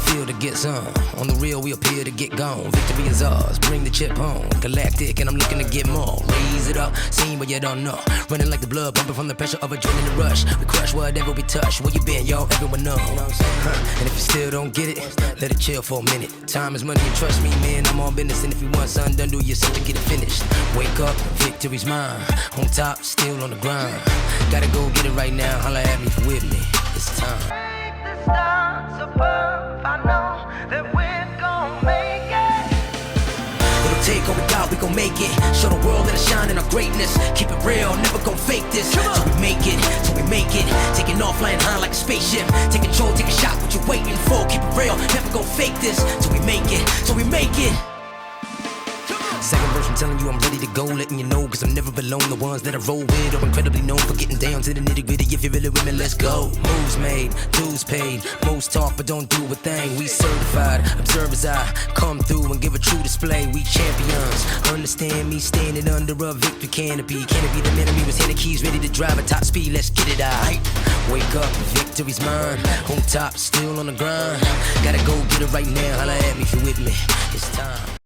field to get some. On the real, we appear to get gone. Victory is ours, bring the chip home. Galactic, and I'm looking to get more. Raise it up, seen but you don't know. Running like the blood, pumping from the pressure of adrenaline rush. We crush whatever we touch. Where you been, yo? Everyone know. And if you still don't get it, let it chill for a minute. Time is money, and trust me, man, I'm all business. And if you want something done, do yourself to get it finished. Wake up, victory's mine. On top, still on the grind. Gotta go get it right now. Holla at me if you with me. It's time. The stars above, I know that we're gon' make it. It'll take all we got, we gon' make it. Show the world that I shine in our greatness. Keep it real, never gon' fake this. Till we make it, till we make it. Taking off, flying high like a spaceship. Take control, take a shot, what you waiting for? Keep it real, never gon' fake this. Till we make it, till we make it. Second verse, I'm telling you I'm ready to go, letting you know, cause I'm never below the ones that I roll with are incredibly known for getting down to the nitty gritty. If you really with me, let's go. Moves made, dues paid, most talk but don't do a thing. We certified, observers I come through and give a true display. We champions, understand me standing under a victory canopy. Canopy the enemy was hitting keys, ready to drive at top speed, let's get it out. Wake up, victory's mine. On top, still on the grind. Gotta go get it right now, holla at me if you're with me. It's time.